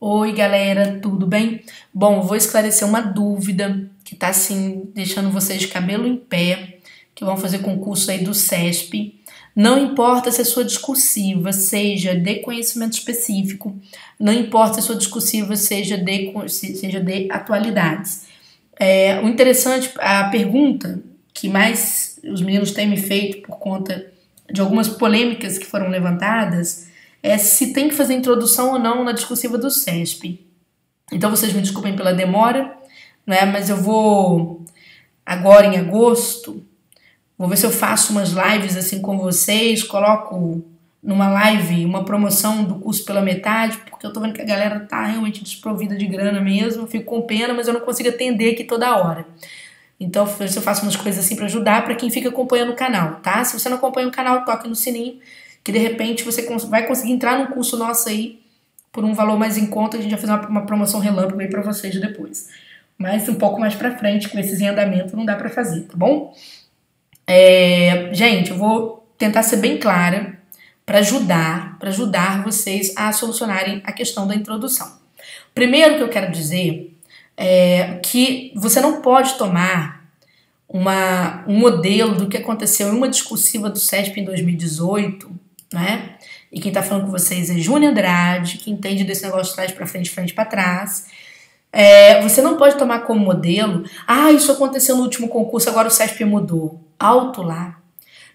Oi, galera, tudo bem? Bom, vou esclarecer uma dúvida que tá assim deixando vocês de cabelo em pé, que vão fazer concurso aí do CESP. Não importa se a sua discursiva seja de conhecimento específico, não importa se a sua discursiva seja de atualidades. O interessante, a pergunta que mais os meninos têm me feito por conta de algumas polêmicas que foram levantadas é se tem que fazer introdução ou não na discursiva do CESP. Então vocês me desculpem pela demora, né? Mas eu vou agora em agosto, vou ver se eu faço umas lives assim com vocês, coloco numa live uma promoção do curso pela metade, porque eu tô vendo que a galera tá realmente desprovida de grana mesmo, eu fico com pena, mas eu não consigo atender aqui toda hora. Então eu faço umas coisas assim para ajudar para quem fica acompanhando o canal, tá? Se você não acompanha o canal, toque no sininho, que de repente você vai conseguir entrar num curso nosso aí por um valor mais em conta. A gente vai fazer uma promoção relâmpago aí para vocês depois. Mas um pouco mais para frente, com esses em andamento, não dá para fazer, tá bom? Gente, eu vou tentar ser bem clara para ajudar vocês a solucionarem a questão da introdução. Primeiro que eu quero dizer é que você não pode tomar um modelo do que aconteceu em uma discursiva do CESP em 2018, né? E quem tá falando com vocês é Júnior Andrade, que entende desse negócio de trás para frente para trás. Você não pode tomar como modelo, isso aconteceu no último concurso, agora o CESP mudou. Alto lá.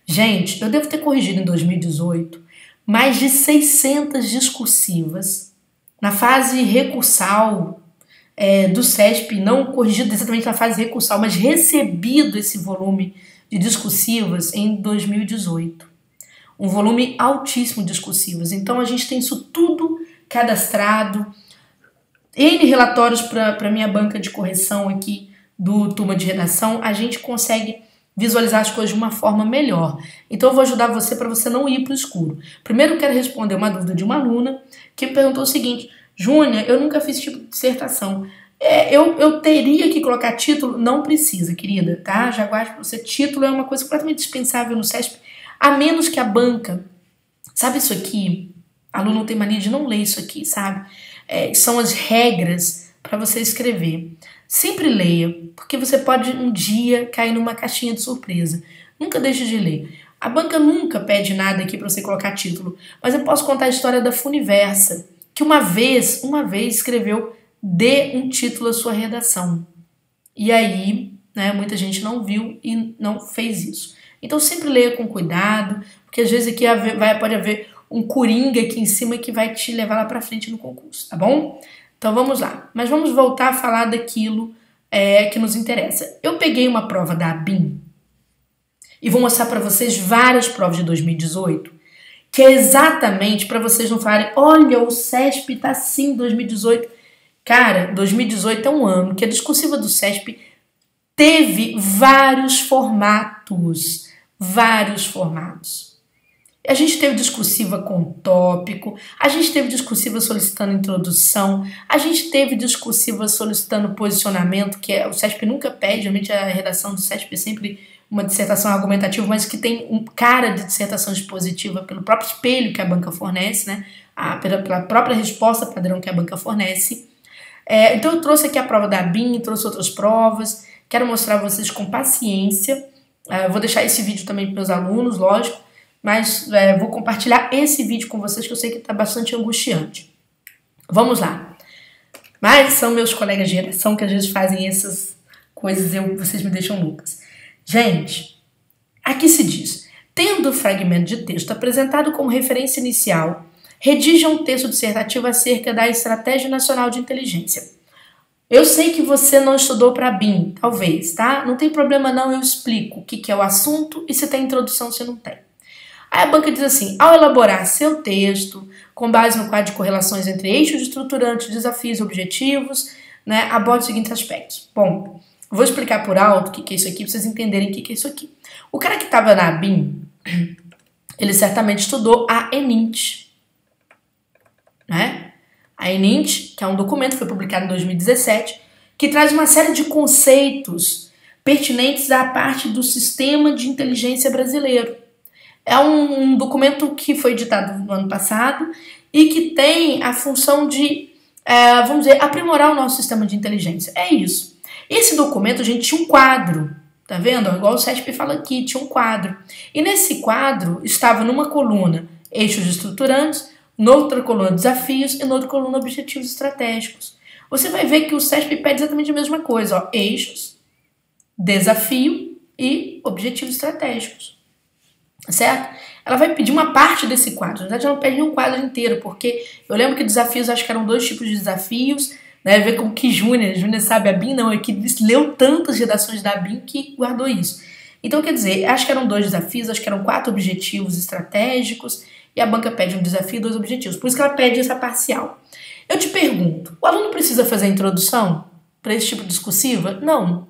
Gente, eu devo ter corrigido em 2018 mais de 600 discursivas na fase recursal do CESP, não corrigido exatamente na fase recursal, mas recebido esse volume de discursivas em 2018. Um volume altíssimo de discursivas. Então a gente tem isso tudo cadastrado. N relatórios para minha banca de correção aqui do Turma de Redação, a gente consegue visualizar as coisas de uma forma melhor. Então eu vou ajudar você para você não ir para o escuro. Primeiro eu quero responder uma dúvida de uma aluna que me perguntou o seguinte: Júnia, eu nunca fiz tipo de dissertação. Eu teria que colocar título? Não precisa, querida, tá? Já guarde para você. Título é uma coisa completamente dispensável no CESP, a menos que a banca... Sabe isso aqui? Aluno não tem mania de não ler isso aqui, sabe? São as regras para você escrever. Sempre leia, porque você pode um dia cair numa caixinha de surpresa. Nunca deixe de ler. A banca nunca pede nada aqui para você colocar título, mas eu posso contar a história da Funiversa, que uma vez escreveu: dê um título à sua redação. E aí, né, muita gente não viu e não fez isso. Então sempre leia com cuidado, porque às vezes aqui pode haver um coringa aqui em cima que vai te levar lá pra frente no concurso, tá bom? Então vamos lá. Mas vamos voltar a falar daquilo que nos interessa. Eu peguei uma prova da ABIN e vou mostrar pra vocês várias provas de 2018, que é exatamente para vocês não falarem: olha, o CESP tá assim 2018. Cara, 2018 é um ano que a discursiva do CESP teve vários formatos. A gente teve discursiva com tópico, a gente teve discursiva solicitando introdução, a gente teve discursiva solicitando posicionamento, que o CESP nunca pede, geralmente a redação do CESP é sempre uma dissertação argumentativa, mas que tem um cara de dissertação expositiva pelo próprio espelho que a banca fornece, né? Pela própria resposta padrão que a banca fornece. Então eu trouxe aqui a prova da ABIN, trouxe outras provas, quero mostrar a vocês com paciência. Vou deixar esse vídeo também para meus alunos, lógico, mas vou compartilhar esse vídeo com vocês que eu sei que está bastante angustiante. Vamos lá. Mas são meus colegas de redação que às vezes fazem essas coisas e vocês me deixam loucas. Gente, aqui se diz: tendo o fragmento de texto apresentado como referência inicial, redija um texto dissertativo acerca da Estratégia Nacional de Inteligência. Eu sei que você não estudou para BIM, talvez, tá? Não tem problema não, eu explico o que é o assunto e se tem introdução, se não tem. Aí a banca diz assim: ao elaborar seu texto, com base no quadro de correlações entre eixos estruturantes, desafios e objetivos, né, aborde os seguintes aspectos. Bom, vou explicar por alto o que é isso aqui, para vocês entenderem o que é isso aqui. O cara que estava na BIM, ele certamente estudou a ENINT, né? A ENINT, que é um documento que foi publicado em 2017, que traz uma série de conceitos pertinentes à parte do sistema de inteligência brasileiro. É um documento que foi editado no ano passado e que tem a função de vamos dizer, aprimorar o nosso sistema de inteligência. É isso. Esse documento, a gente tinha um quadro, tá vendo? Igual o CESP fala aqui, tinha um quadro. E nesse quadro estava numa coluna eixos estruturantes, noutra coluna desafios e noutra coluna objetivos estratégicos. Você vai ver que o CESP pede exatamente a mesma coisa, ó, eixos, desafio e objetivos estratégicos. Certo? Ela vai pedir uma parte desse quadro. Na verdade, ela não pede nenhum quadro inteiro, porque eu lembro que desafios, acho que eram 2 tipos de desafios, né? Ver como que Júnior sabe, a BIM não, é que leu tantas redações da BIM que guardou isso. Então, quer dizer, acho que eram 2 desafios, acho que eram 4 objetivos estratégicos, e a banca pede um desafio e 2 objetivos. Por isso que ela pede essa parcial. Eu te pergunto, o aluno precisa fazer a introdução para esse tipo de discursiva? Não.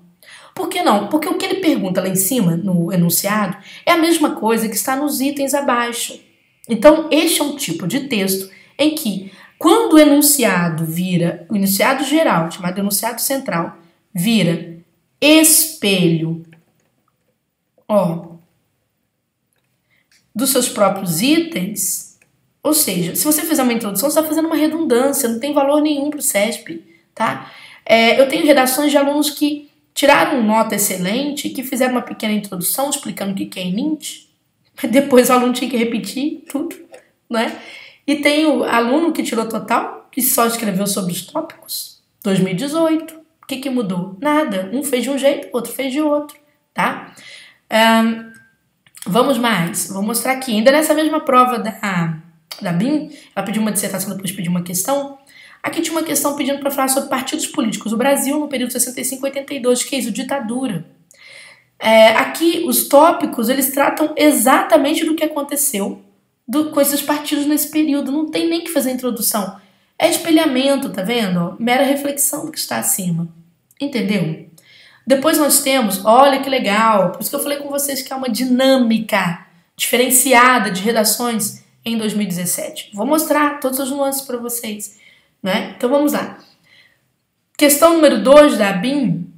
Por que não? Porque o que ele pergunta lá em cima, no enunciado, é a mesma coisa que está nos itens abaixo. Então, este é um tipo de texto em que, quando o enunciado vira, o enunciado geral, chamado enunciado central, vira espelho, dos seus próprios itens, ou seja, se você fizer uma introdução, você está fazendo uma redundância, não tem valor nenhum para o CESP, tá? Eu tenho redações de alunos que tiraram nota excelente, que fizeram uma pequena introdução explicando o que é inint, depois o aluno tinha que repetir tudo, né? E tem o aluno que tirou total, que só escreveu sobre os tópicos, 2018. O que mudou? Nada. Um fez de um jeito, outro fez de outro, tá? Vamos mais. Vou mostrar aqui. Ainda nessa mesma prova da BIM, ela pediu uma dissertação, depois pediu uma questão. Aqui tinha uma questão pedindo para falar sobre partidos políticos. O Brasil, no período 65 a 82, que é isso? Ditadura. Aqui, os tópicos, eles tratam exatamente do que aconteceu com esses partidos nesse período. Não tem nem que fazer introdução. É espelhamento, tá vendo? Mera reflexão do que está acima. Entendeu? Depois nós temos, olha que legal, por isso que eu falei com vocês que é uma dinâmica diferenciada de redações em 2017. Vou mostrar todas as nuances para vocês, né? Então vamos lá. Questão número 2 da BIM.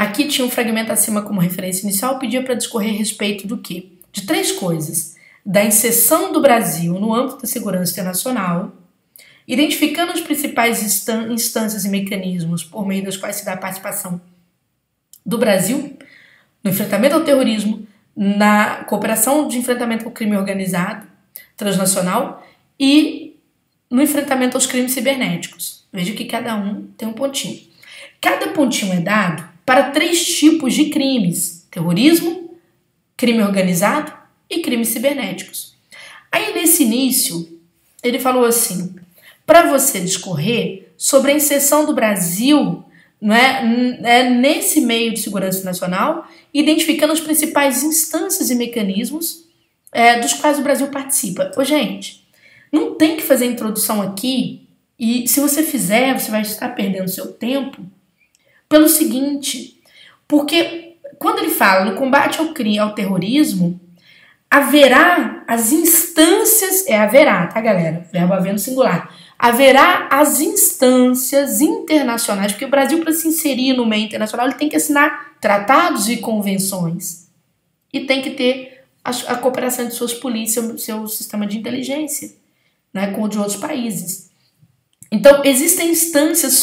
Aqui tinha um fragmento acima como referência inicial, pedia para discorrer a respeito do quê? De 3 coisas. Da inserção do Brasil no âmbito da segurança internacional, identificando as principais instâncias e mecanismos por meio das quais se dá a participação do Brasil no enfrentamento ao terrorismo, na cooperação de enfrentamento ao crime organizado transnacional e no enfrentamento aos crimes cibernéticos. Veja que cada um tem um pontinho. Cada pontinho é dado para 3 tipos de crimes: terrorismo, crime organizado e crimes cibernéticos. Aí nesse início, ele falou assim, para você discorrer sobre a inserção do Brasil nesse meio de segurança nacional, identificando as principais instâncias e mecanismos dos quais o Brasil participa. Gente, não tem que fazer introdução aqui, e se você fizer, você vai estar perdendo seu tempo pelo seguinte, porque quando ele fala no combate ao terrorismo, haverá as instâncias, haverá, tá galera? Verbo haver no singular. Haverá as instâncias internacionais, porque o Brasil, para se inserir no meio internacional, ele tem que assinar tratados e convenções. E tem que ter a cooperação de suas polícias, seu sistema de inteligência, né, com o de outros países. Então, existem instâncias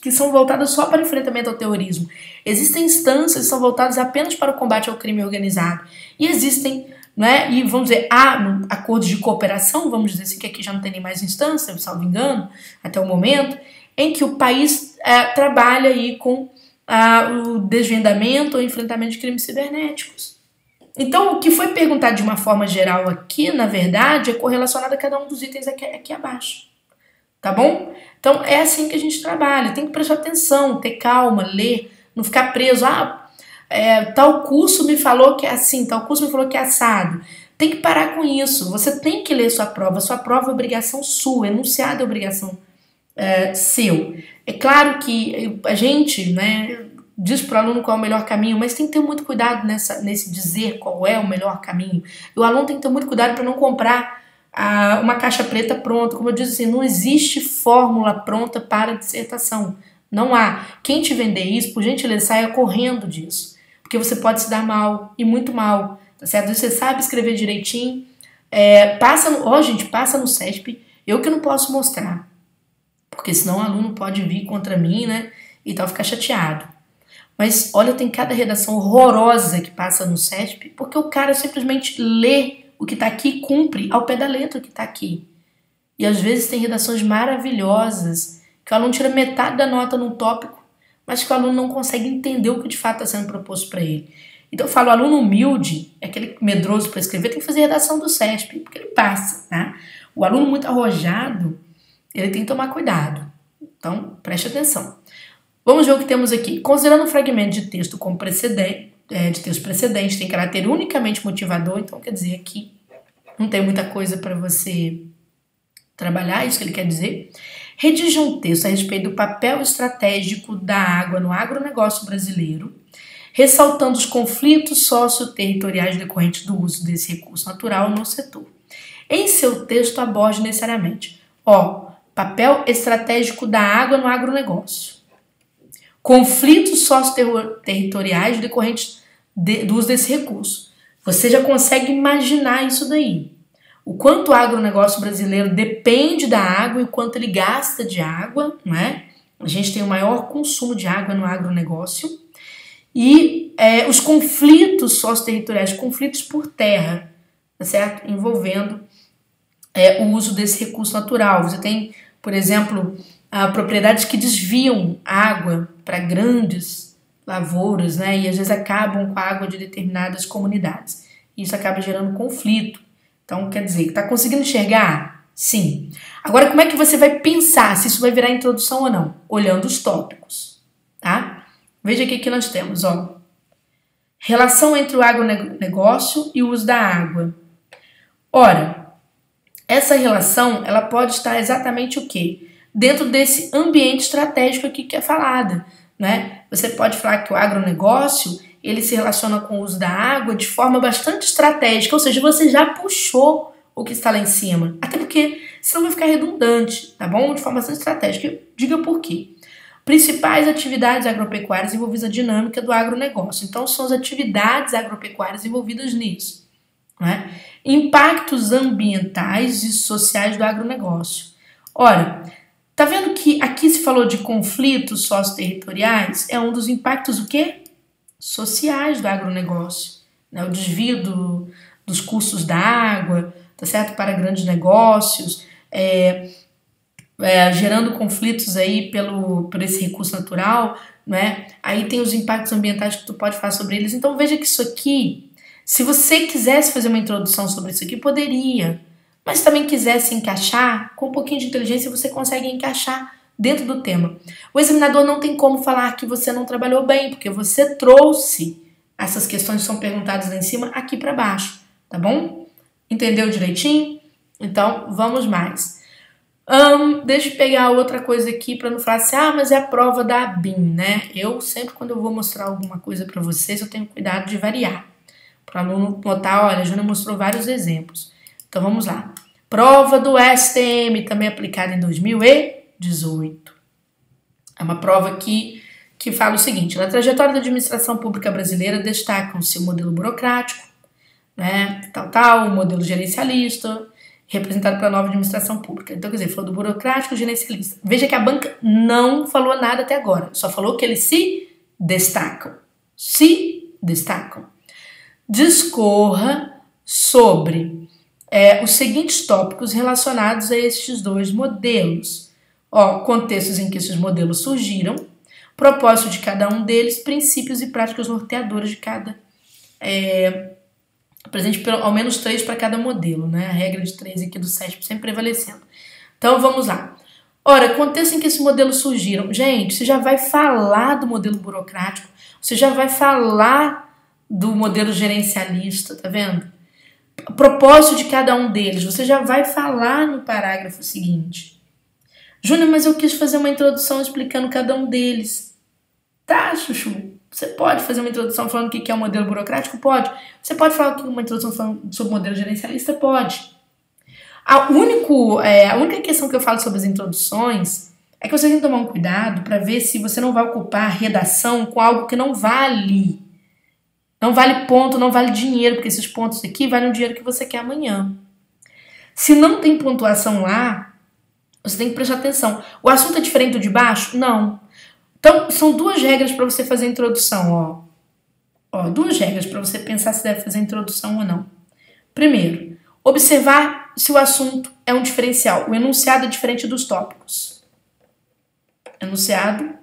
que são voltadas só para o enfrentamento ao terrorismo. Existem instâncias que são voltadas apenas para o combate ao crime organizado. E existem, e vamos dizer, há acordos de cooperação, vamos dizer assim, que aqui já não tem nem mais instância, salvo engano, até o momento, em que o país trabalha aí com o desvendamento ou enfrentamento de crimes cibernéticos. Então, o que foi perguntado de uma forma geral aqui, na verdade, é correlacionado a cada um dos itens aqui abaixo. Tá bom? Então, é assim que a gente trabalha. Tem que prestar atenção, ter calma, ler, não ficar preso. Tal curso me falou que é assim, tal curso me falou que é assado. Tem que parar com isso. Você tem que ler sua prova. Sua prova é obrigação sua, enunciado é obrigação seu. É claro que a gente, diz para o aluno qual é o melhor caminho, mas tem que ter muito cuidado nesse dizer qual é o melhor caminho. E o aluno tem que ter muito cuidado para não comprar uma caixa preta pronta. Como eu disse assim, não existe fórmula pronta para dissertação. Não há. Quem te vender isso, por gentileza, saia correndo disso. Porque você pode se dar mal, e muito mal. Tá certo? Você sabe escrever direitinho. Passa no CESP, eu que não posso mostrar. porque senão o aluno pode vir contra mim, né, e tal, ficar chateado. Mas olha, tem cada redação horrorosa que passa no CESP, porque o cara simplesmente lê o que está aqui e cumpre ao pé da letra o que está aqui. E às vezes tem redações maravilhosas, que o aluno tira metade da nota num tópico, mas que o aluno não consegue entender o que de fato está sendo proposto para ele. Então eu falo, o aluno humilde, aquele medroso para escrever, tem que fazer redação do CESP, porque ele passa, tá? O aluno muito arrojado, ele tem que tomar cuidado. Então, preste atenção. Vamos ver o que temos aqui. Considerando um fragmento de texto como precedente, tem caráter unicamente motivador, então quer dizer que não tem muita coisa para você trabalhar, isso que ele quer dizer. Redija um texto a respeito do papel estratégico da água no agronegócio brasileiro, ressaltando os conflitos socioterritoriais decorrentes do uso desse recurso natural no setor. Em seu texto, aborde necessariamente, papel estratégico da água no agronegócio, conflitos socioterritoriais decorrentes do uso desse recurso. Você já consegue imaginar isso daí. O quanto o agronegócio brasileiro depende da água e o quanto ele gasta de água, não é? A gente tem o maior consumo de água no agronegócio. E os conflitos socioterritoriais, conflitos por terra, tá certo? Envolvendo o uso desse recurso natural. Você tem, por exemplo, propriedades que desviam água para grandes lavouras, né? E às vezes acabam com a água de determinadas comunidades. Isso acaba gerando conflito. Então, quer dizer, está conseguindo enxergar? Sim. Agora, como é que você vai pensar se isso vai virar introdução ou não? Olhando os tópicos, tá? Veja aqui que nós temos, relação entre o agronegócio e o uso da água. Ora, essa relação, ela pode estar exatamente o quê? Dentro desse ambiente estratégico aqui que é falada, né? Você pode falar que o agronegócio, ele se relaciona com o uso da água de forma bastante estratégica, ou seja, você já puxou o que está lá em cima. Até porque senão vai ficar redundante, tá bom? De forma bastante estratégica. Diga por quê. Principais atividades agropecuárias envolvidas na dinâmica do agronegócio. Então, são as atividades agropecuárias envolvidas nisso, né? Impactos ambientais e sociais do agronegócio. Ora, tá vendo que aqui se falou de conflitos socioterritoriais? É um dos impactos o quê? Sociais do agronegócio, né? O desvio dos custos da água, tá certo? Para grandes negócios, gerando conflitos aí por esse recurso natural, né? Aí tem os impactos ambientais que tu pode falar sobre eles. Então veja que isso aqui, se você quisesse fazer uma introdução sobre isso aqui, poderia. Mas também quisesse encaixar, com um pouquinho de inteligência você consegue encaixar dentro do tema. O examinador não tem como falar que você não trabalhou bem, porque você trouxe essas questões que são perguntadas lá em cima aqui para baixo, tá bom? Entendeu direitinho? Então, vamos mais. Deixa eu pegar outra coisa aqui para não falar assim, mas é a prova da ABIN, né? Eu sempre, quando eu vou mostrar alguma coisa para vocês, eu tenho cuidado de variar. Para o aluno notar, olha, a Júlia mostrou vários exemplos. Então, vamos lá. Prova do STM, também aplicada em 2018. É uma prova que fala o seguinte, na trajetória da administração pública brasileira destacam-se o modelo burocrático, né, o modelo gerencialista, representado pela nova administração pública. Então, quer dizer, falou do burocrático e gerencialista. Veja que a banca não falou nada até agora, só falou que eles se destacam. Se destacam. Discorra sobre os seguintes tópicos relacionados a estes dois modelos. Contextos em que esses modelos surgiram, propósito de cada um deles, princípios e práticas norteadoras de cada... presente ao menos 3 para cada modelo, né? A regra de 3 aqui do CESP sempre prevalecendo. Então, vamos lá. Ora, contexto em que esses modelos surgiram. Gente, você já vai falar do modelo burocrático, você já vai falar do modelo gerencialista, tá vendo? Propósito de cada um deles, você já vai falar no parágrafo seguinte. Júnior, mas eu quis fazer uma introdução explicando cada um deles. Tá, Chuchu? Você pode fazer uma introdução falando o que é o modelo burocrático? Pode. Você pode falar uma introdução falando sobre o modelo gerencialista? Pode. A única questão que eu falo sobre as introduções é que você tem que tomar um cuidado para ver se você não vai ocupar a redação com algo que não vale. Não vale ponto, não vale dinheiro, porque esses pontos aqui valem o dinheiro que você quer amanhã. Se não tem pontuação lá, Você tem que prestar atenção. O assunto é diferente do de baixo? Não. Então, são duas regras para você fazer a introdução, ó. Duas regras para você pensar se deve fazer a introdução ou não. Primeiro, observar se o assunto é um diferencial. O enunciado é diferente dos tópicos. Enunciado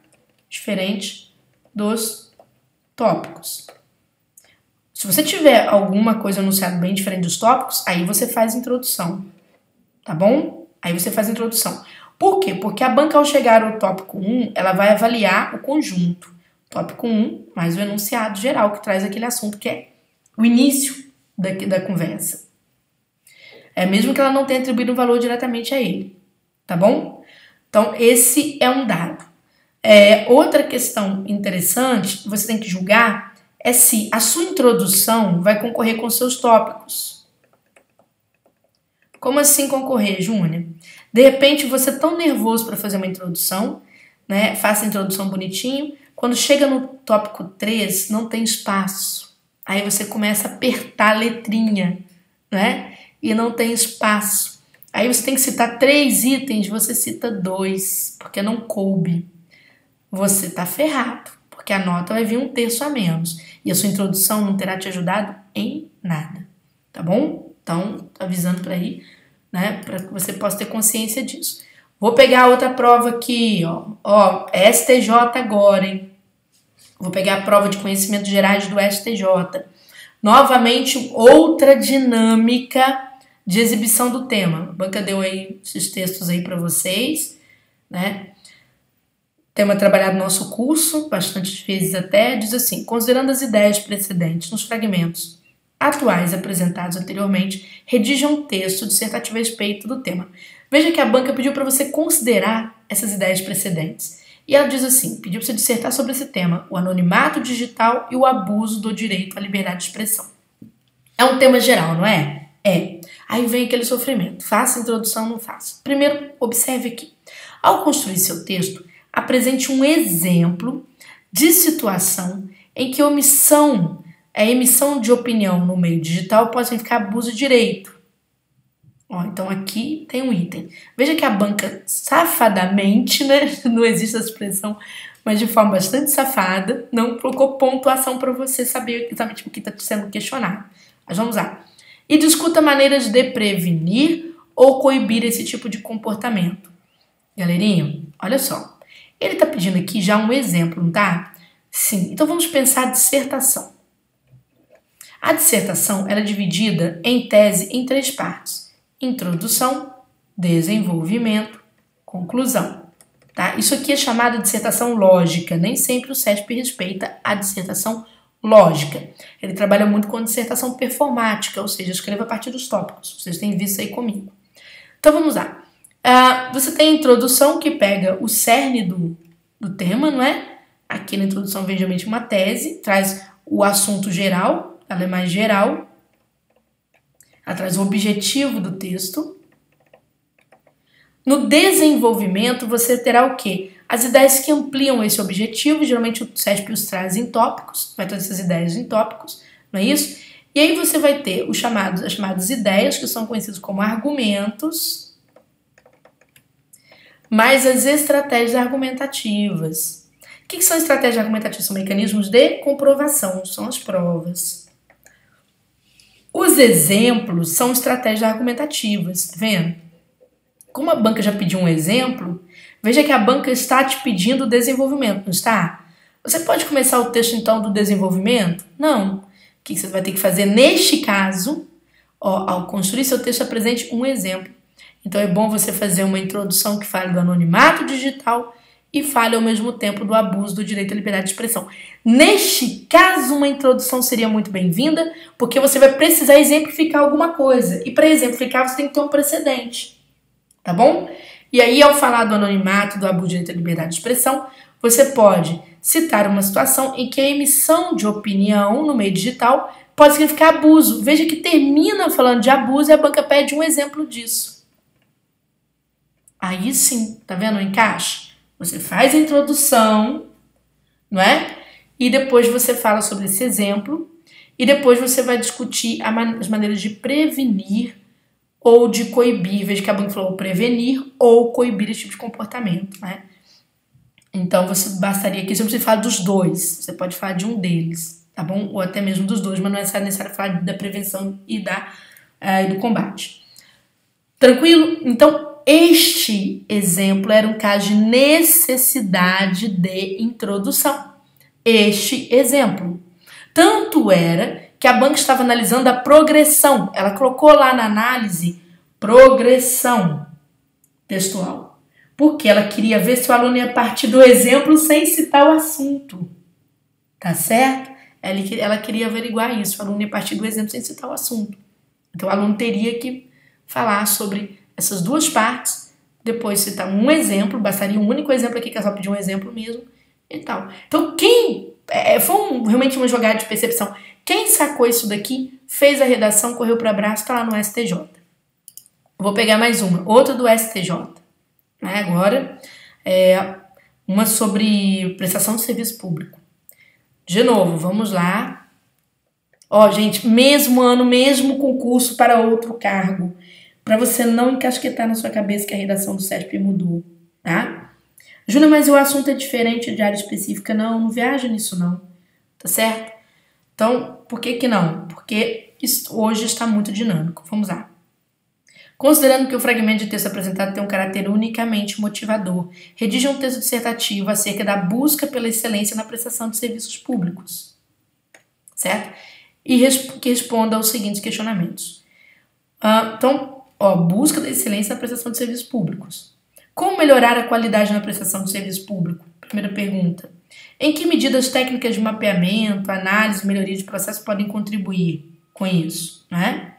diferente dos tópicos. Se você tiver alguma coisa enunciado bem diferente dos tópicos, aí você faz a introdução. Tá bom? Aí você faz a introdução. Por quê? Porque a banca, ao chegar ao tópico 1, ela vai avaliar o conjunto. Tópico 1, mais o enunciado geral, que traz aquele assunto que é o início da conversa. Mesmo que ela não tenha atribuído um valor diretamente a ele. Tá bom? Então, esse é um dado. Outra questão interessante, você tem que julgar, é se a sua introdução vai concorrer com seus tópicos. Como assim concorrer, Júnior? De repente, você é tão nervoso para fazer uma introdução, né? Faça a introdução bonitinho. Quando chega no tópico 3, não tem espaço. Aí você começa a apertar a letrinha, né? E não tem espaço. Aí você tem que citar 3 itens, você cita 2, porque não coube. Você tá ferrado, porque a nota vai vir 1/3 a menos. E a sua introdução não terá te ajudado em nada. Tá bom? Então, avisando para aí, né? Para que você possa ter consciência disso. Vou pegar outra prova aqui, ó. STJ agora, hein? Vou pegar a prova de conhecimentos gerais do STJ. Novamente, outra dinâmica de exibição do tema. A banca deu aí esses textos aí para vocês, né? Tema trabalhado no nosso curso, bastante vezes até, diz assim: considerando as ideias precedentes nos fragmentos atuais apresentados anteriormente, redija um texto dissertativo a respeito do tema. Veja que a banca pediu para você considerar essas ideias precedentes. E ela diz assim, pediu para você dissertar sobre esse tema, o anonimato digital e o abuso do direito à liberdade de expressão. É um tema geral, não é? Aí vem aquele sofrimento. Faça a introdução, não faça. Primeiro, observe aqui. Ao construir seu texto, apresente um exemplo de situação em que a emissão de opinião no meio digital pode significar abuso de direito. Então aqui tem um item. Veja que a banca safadamente, né, não existe essa expressão, mas de forma bastante safada, não colocou pontuação para você saber exatamente o que está sendo questionado. Mas vamos lá. E discuta maneiras de prevenir ou coibir esse tipo de comportamento. Galerinha, olha só. Ele está pedindo aqui já um exemplo, não tá? Sim. Então vamos pensar a dissertação. A dissertação ela é dividida em tese em 3 partes. Introdução, desenvolvimento, conclusão. Tá? Isso aqui é chamado de dissertação lógica. Nem sempre o CESP respeita a dissertação lógica. Ele trabalha muito com a dissertação performática, ou seja, escreva a partir dos tópicos. Vocês têm visto isso aí comigo. Então vamos lá. Você tem a introdução que pega o cerne do tema, não é? Aqui na introdução vem geralmente uma tese, traz o assunto geral, ela é mais geral. Ela traz o objetivo do texto. No desenvolvimento, você terá o quê? As ideias que ampliam esse objetivo, geralmente o CESP os traz em tópicos, vai trazer essas ideias em tópicos, não é isso? E aí você vai ter as chamadas ideias, que são conhecidas como argumentos, mais as estratégias argumentativas. O que são estratégias argumentativas? São mecanismos de comprovação, são as provas. Os exemplos são estratégias argumentativas, tá vendo? Como a banca já pediu um exemplo, veja que a banca está te pedindo desenvolvimento, não está? Você pode começar o texto, então, do desenvolvimento? Não. O que você vai ter que fazer neste caso? Ao construir seu texto, apresente um exemplo. Então, é bom você fazer uma introdução que fale do anonimato digital e fale, ao mesmo tempo, do abuso do direito à liberdade de expressão. Neste caso, uma introdução seria muito bem-vinda, porque você vai precisar exemplificar alguma coisa. E para exemplificar, você tem que ter um precedente. Tá bom? E aí, ao falar do anonimato, do abuso do direito à liberdade de expressão, você pode citar uma situação em que a emissão de opinião no meio digital pode significar abuso. Veja que termina falando de abuso e a banca pede um exemplo disso. Aí sim, tá vendo o encaixe? Você faz a introdução, não é? E depois você fala sobre esse exemplo e depois você vai discutir as maneiras de prevenir ou de coibir. Veja que a banca falou prevenir ou coibir esse tipo de comportamento, né? Então, você bastaria aqui, você não precisa falar dos dois, você pode falar de um deles, tá bom? Ou até mesmo dos dois, mas não é necessário falar da prevenção e do combate. Tranquilo? Então, este exemplo era um caso de necessidade de introdução. Este exemplo. Tanto era que a banca estava analisando a progressão. Ela colocou lá na análise progressão textual. Porque ela queria ver se o aluno ia partir do exemplo sem citar o assunto. Tá certo? Ela queria averiguar isso. O aluno ia partir do exemplo sem citar o assunto. Então, o aluno teria que falar sobre essas duas partes, depois citar um exemplo, bastaria um único exemplo aqui, que é só pedir um exemplo mesmo, e tal. Então, realmente uma jogada de percepção. Quem sacou isso daqui, fez a redação, correu para o abraço, tá lá no STJ. Vou pegar mais outra do STJ. Agora, uma sobre prestação de serviço público. De novo, vamos lá. Gente, mesmo ano, mesmo concurso para outro cargo. Para você não encasquetar na sua cabeça que a redação do SESP mudou, tá? Júnior, mas o assunto é diferente de área específica. Não viaja nisso não, tá certo? Então, por que não? Porque hoje está muito dinâmico. Vamos lá. Considerando que o fragmento de texto apresentado tem um caráter unicamente motivador, redija um texto dissertativo acerca da busca pela excelência na prestação de serviços públicos, certo? E que responda aos seguintes questionamentos. Busca da excelência na prestação de serviços públicos. Como melhorar a qualidade na prestação de serviço público? Primeira pergunta. Em que medidas técnicas de mapeamento, análise, melhoria de processo podem contribuir com isso, né?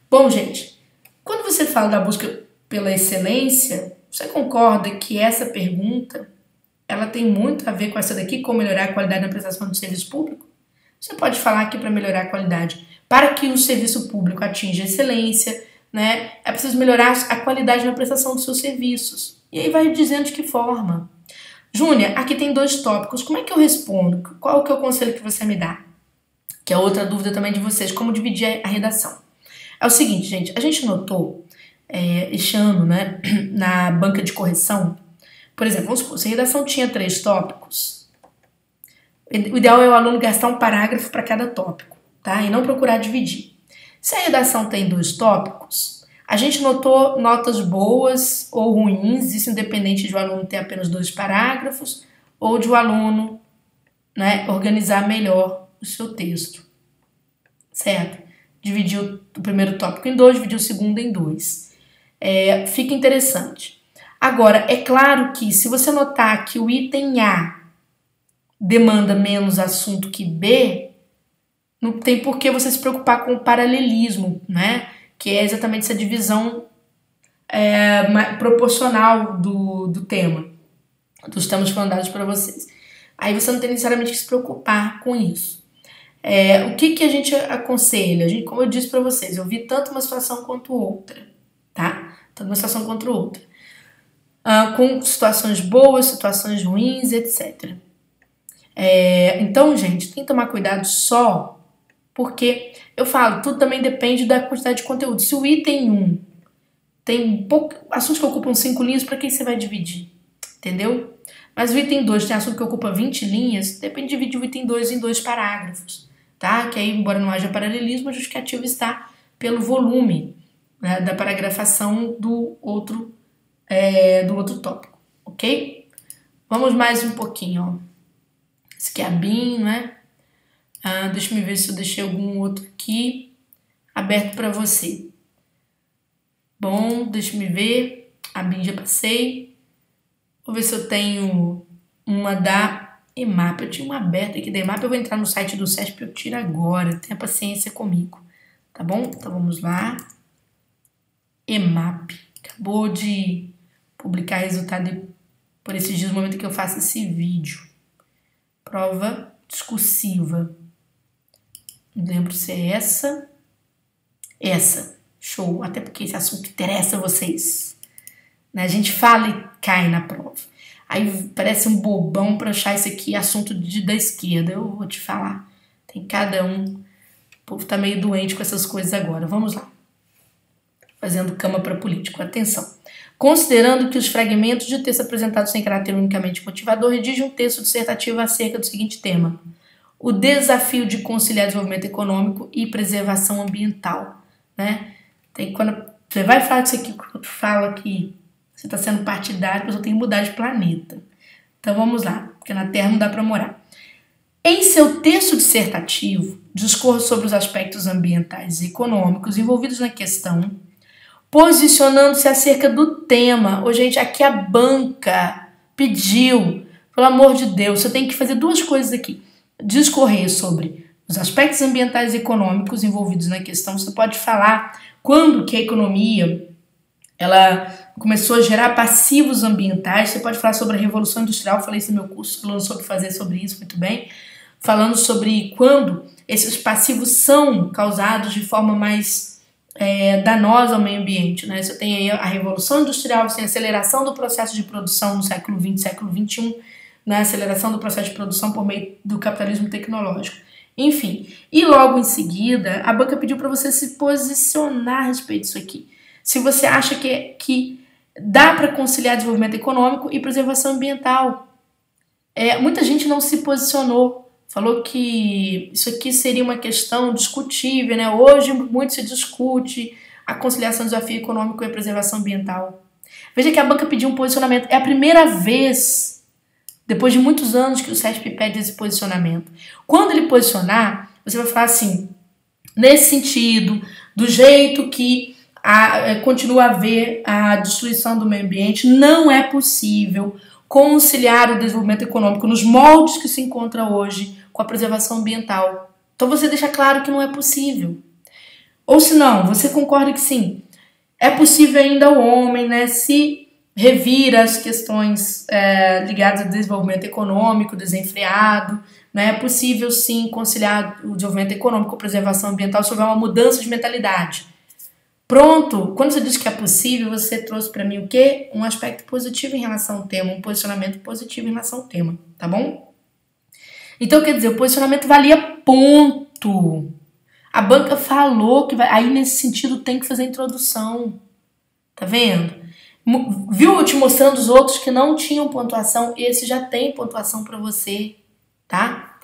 Bom, gente, quando você fala da busca pela excelência, você concorda que essa pergunta ela tem muito a ver com essa daqui, como melhorar a qualidade na prestação de serviço público? Você pode falar aqui para melhorar a qualidade. Para que o serviço público atinja excelência, né, é preciso melhorar a qualidade na prestação dos seus serviços. E aí vai dizendo de que forma. Júnior, aqui tem 2 tópicos. Como é que eu respondo? Qual que é o conselho que você me dá? Que é outra dúvida também de vocês. Como dividir a redação? É o seguinte, gente. A gente notou este ano, né, na banca de correção, por exemplo, vamos supor, se a redação tinha 3 tópicos, o ideal é o aluno gastar um parágrafo para cada tópico, tá? E não procurar dividir. Se a redação tem 2 tópicos, a gente notou notas boas ou ruins, isso independente de o aluno ter apenas 2 parágrafos ou de o aluno, né, organizar melhor o seu texto, certo? Dividir o primeiro tópico em 2, dividir o segundo em 2. Fica interessante. Agora, é claro que se você notar que o item A demanda menos assunto que B, não tem por que você se preocupar com o paralelismo, né? Que é exatamente essa divisão proporcional do tema, dos temas que foram dados para vocês. Aí você não tem necessariamente que se preocupar com isso. O que a gente aconselha? Como eu disse para vocês, eu vi tanto uma situação quanto outra, tá? Tanto uma situação quanto outra. Com situações boas, situações ruins, etc. Então, gente, tem que tomar cuidado só porque, eu falo, tudo também depende da quantidade de conteúdo. Se o item 1 tem assuntos que ocupam 5 linhas, para que você vai dividir? Entendeu? Mas o item 2 tem assunto que ocupa 20 linhas, depende de dividir o item 2 em 2 parágrafos, tá? Que aí, embora não haja paralelismo, a justificativa está pelo volume, né, da paragrafação do outro tópico, ok? Vamos mais um pouquinho, ó. Esse aqui é a BIM, né? Deixa eu ver se eu deixei algum outro aqui aberto para você. Bom, deixa eu ver. A BIM já passei. Vou ver se eu tenho uma da EMAP. Eu tinha uma aberta aqui da EMAP. Eu vou entrar no site do SESP e eu tiro agora. Tenha paciência comigo. Tá bom? Então vamos lá. EMAP. Acabou de publicar resultado por esses dias, no momento que eu faço esse vídeo. Prova discursiva. Não lembro se é essa. Essa. Show. Até porque esse assunto interessa a vocês. A gente fala e cai na prova. Aí parece um bobão pra achar isso aqui assunto da esquerda. Eu vou te falar. Tem cada um. O povo tá meio doente com essas coisas agora. Vamos lá. fazendo cama para político. Atenção. Considerando que os fragmentos de texto apresentados têm caráter unicamente motivador, redige um texto dissertativo acerca do seguinte tema: o desafio de conciliar desenvolvimento econômico e preservação ambiental. Né? Quando você vai falar disso aqui, quando fala que você está sendo partidário, mas eu tenho que mudar de planeta. Então vamos lá, porque na Terra não dá para morar. Em seu texto dissertativo, discorre sobre os aspectos ambientais e econômicos envolvidos na questão, posicionando-se acerca do tema. Ô, gente, aqui a banca pediu, pelo amor de Deus, você tem que fazer duas coisas aqui. Discorrer sobre os aspectos ambientais e econômicos envolvidos na questão. Você pode falar quando que a economia ela começou a gerar passivos ambientais. Você pode falar sobre a Revolução Industrial, eu falei isso no meu curso, falando sobre fazer sobre isso, muito bem. Falando sobre quando esses passivos são causados de forma mais danosa ao meio ambiente. Né? Você tem aí a Revolução Industrial, você tem a aceleração do processo de produção no século XX, século XXI, né? Aceleração do processo de produção por meio do capitalismo tecnológico. Enfim, e logo em seguida, a banca pediu para você se posicionar a respeito disso aqui. Se você acha que dá para conciliar desenvolvimento econômico e preservação ambiental. Muita gente não se posicionou, falou que isso aqui seria uma questão discutível, né? Hoje muito se discute a conciliação do desafio econômico e a preservação ambiental. Veja que a banca pediu um posicionamento. É a primeira vez, depois de muitos anos, que o CESP pede esse posicionamento. Quando ele posicionar, você vai falar assim, nesse sentido, do jeito que continua a haver a destruição do meio ambiente, não é possível conciliar o desenvolvimento econômico nos moldes que se encontra hoje com a preservação ambiental. Então você deixa claro que não é possível. Ou se não, você concorda que sim, é possível ainda o homem, né, se revira as questões ligadas ao desenvolvimento econômico desenfreado, né, é possível sim conciliar o desenvolvimento econômico com a preservação ambiental se houver uma mudança de mentalidade. Pronto, quando você diz que é possível, você trouxe para mim o quê? Um aspecto positivo em relação ao tema, um posicionamento positivo em relação ao tema, tá bom? Então, quer dizer, o posicionamento valia ponto. A banca falou que vai, aí nesse sentido tem que fazer a introdução, tá vendo? Viu eu te mostrando os outros que não tinham pontuação? Esse já tem pontuação para você, tá?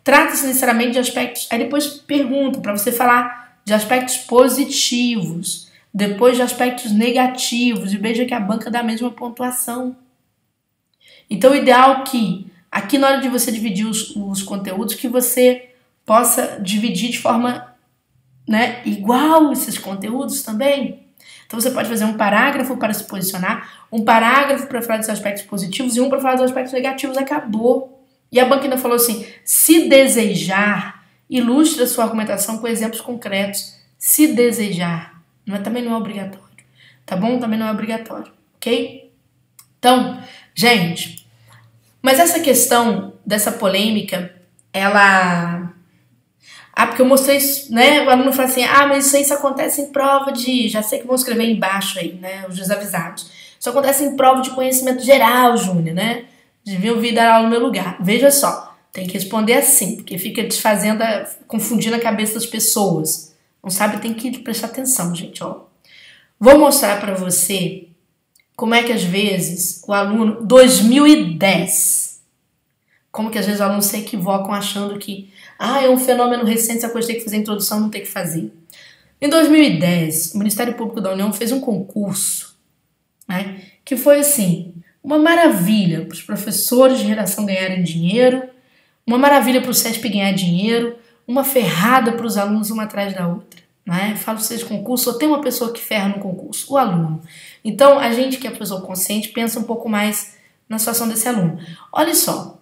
Trata-se necessariamente de aspectos, aí depois pergunta para você falar de aspectos positivos, depois de aspectos negativos, e veja que a banca dá a mesma pontuação. Então o ideal é que, aqui na hora de você dividir os conteúdos, que você possa dividir de forma, né, igual esses conteúdos também. Então você pode fazer um parágrafo para se posicionar, um parágrafo para falar dos aspectos positivos e um para falar dos aspectos negativos, acabou. E a banca ainda falou assim, se desejar, ilustre a sua argumentação com exemplos concretos. Se desejar. Também não é obrigatório. Tá bom? Também não é obrigatório. Ok? Então, gente, mas essa questão dessa polêmica, ela... porque eu mostrei isso, né? O aluno fala assim, mas isso acontece em prova de... Já sei que vão escrever embaixo aí, né? Os desavisados. Isso acontece em prova de conhecimento geral, Júnior, né? Devia ouvir dar aula no meu lugar. Veja só. Tem que responder assim, porque fica desfazendo, confundindo a cabeça das pessoas. Não sabe, tem que prestar atenção, gente. Ó. Vou mostrar para você como é que às vezes o aluno... 2010. Como que às vezes os alunos se equivocam achando que é um fenômeno recente, essa coisa tem que fazer a introdução, não tem que fazer. Em 2010, o Ministério Público da União fez um concurso, né, que foi assim, uma maravilha para os professores de redação ganharem dinheiro, uma maravilha para o CESP ganhar dinheiro, uma ferrada para os alunos uma atrás da outra. Né? Falo vocês de concurso, só tem uma pessoa que ferra no concurso, o aluno. Então, a gente que é pessoa consciente pensa um pouco mais na situação desse aluno. Olha só,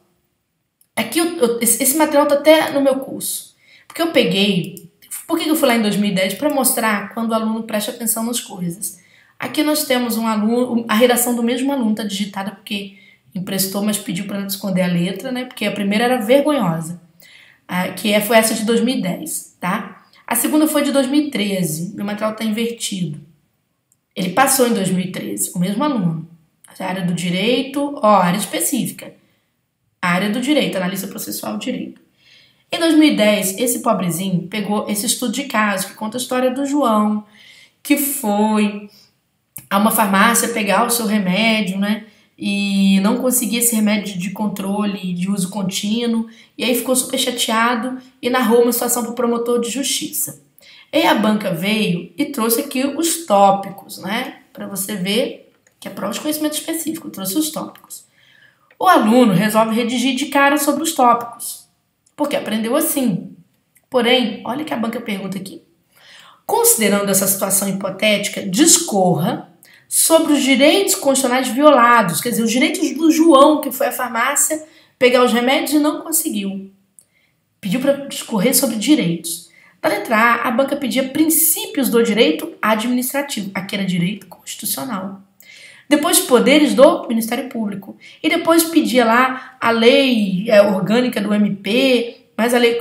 aqui esse material está até no meu curso. Porque eu peguei... Por que eu fui lá em 2010? Para mostrar quando o aluno presta atenção nas coisas. Aqui nós temos um aluno, a redação do mesmo aluno está digitada porque... emprestou, mas pediu para não esconder a letra, né? Porque a primeira era vergonhosa, foi essa de 2010, tá? A segunda foi de 2013, meu material está invertido. Ele passou em 2013, o mesmo aluno. A área do direito, área específica. A área do direito, analista processual do direito. Em 2010, esse pobrezinho pegou esse estudo de caso que conta a história do João, que foi a uma farmácia pegar o seu remédio, né? E não conseguia esse remédio de controle de uso contínuo, e aí ficou super chateado e narrou uma situação para o promotor de justiça. E aí a banca veio e trouxe aqui os tópicos, né? Para você ver que é prova de conhecimento específico, trouxe os tópicos. O aluno resolve redigir de cara sobre os tópicos, porque aprendeu assim. Porém, olha que a banca pergunta aqui. Considerando essa situação hipotética, discorra sobre os direitos constitucionais violados, quer dizer, os direitos do João, que foi à farmácia pegar os remédios e não conseguiu. Pediu para discorrer sobre direitos. Na letra A, a banca pedia princípios do direito administrativo, aqui era direito constitucional. Depois, poderes do Ministério Público. E depois pedia lá a lei orgânica do MP, mas a lei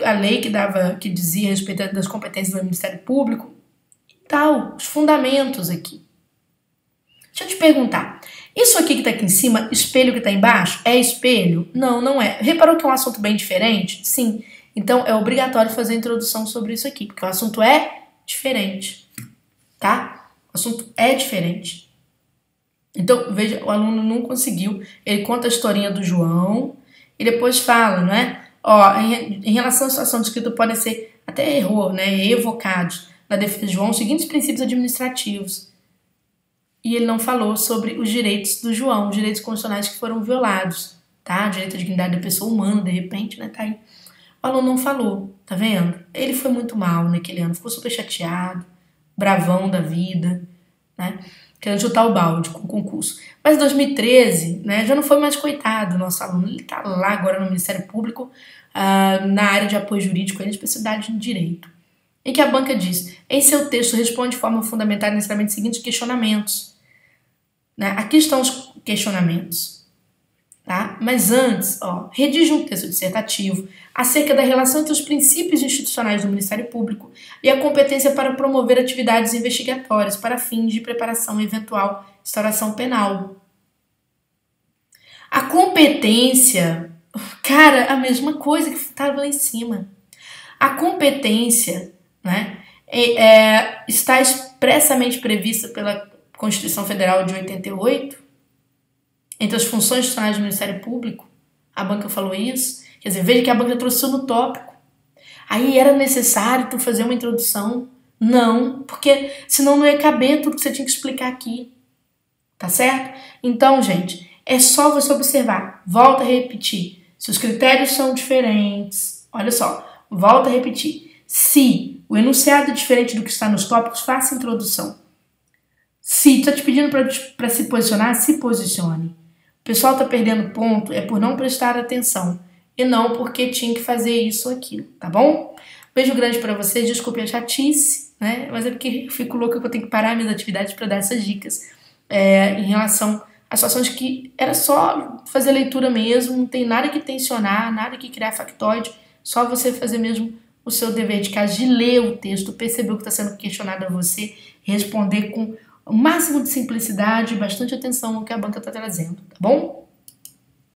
que dizia a respeito das competências do Ministério Público e tal, os fundamentos aqui. Deixa eu te perguntar, isso aqui que está aqui em cima, espelho que está embaixo, é espelho? Não, não é. Reparou que é um assunto bem diferente? Sim. Então é obrigatório fazer a introdução sobre isso aqui, porque o assunto é diferente, tá? O assunto é diferente. Então, veja, o aluno não conseguiu, ele conta a historinha do João e depois fala, não é? Ó, em relação à situação descrita, podem ser, até errou, né? Evocados na defesa de João os seguintes princípios administrativos. E ele não falou sobre os direitos do João, os direitos constitucionais que foram violados, tá? O direito à dignidade da pessoa humana, de repente, né? Tá aí. O aluno não falou, tá vendo? Ele foi muito mal naquele ano, ficou super chateado, bravão da vida, né? Querendo chutar o balde com o concurso. Mas em 2013, né, já não foi mais coitado o nosso aluno. Ele tá lá agora no Ministério Público, na área de apoio jurídico, ele é especialidade em direito. E que a banca diz, em seu texto responde de forma fundamentada necessariamente os seguintes questionamentos. Né? Aqui estão os questionamentos. Tá? Mas antes, ó, redige um texto dissertativo acerca da relação entre os princípios institucionais do Ministério Público e a competência para promover atividades investigatórias para fins de preparação e eventual instauração penal. A competência, cara, a mesma coisa que estava lá em cima. A competência, né, está expressamente prevista pela Constituição Federal de 88, entre as funções institucionais do Ministério Público. A banca falou isso. Quer dizer, veja que a banca trouxe isso no tópico. Aí era necessário tu fazer uma introdução? Não, porque senão não ia caber tudo que você tinha que explicar aqui. Tá certo? Então, gente, é só você observar. Volta a repetir. Se os critérios são diferentes, olha só, volta a repetir. Se o enunciado é diferente do que está nos tópicos, faça a introdução. Se está te pedindo para se posicionar, se posicione. O pessoal está perdendo ponto é por não prestar atenção e não porque tinha que fazer isso ou aquilo, tá bom? Beijo grande para vocês, desculpe a chatice, né? Mas é porque eu fico louca que eu tenho que parar minhas atividades para dar essas dicas em relação a situações que era só fazer leitura mesmo, não tem nada que tensionar, nada que criar factoide, só você fazer mesmo o seu dever de casa de ler o texto, perceber o que está sendo questionado a você, responder com o máximo de simplicidade e bastante atenção ao que a banca está trazendo, tá bom?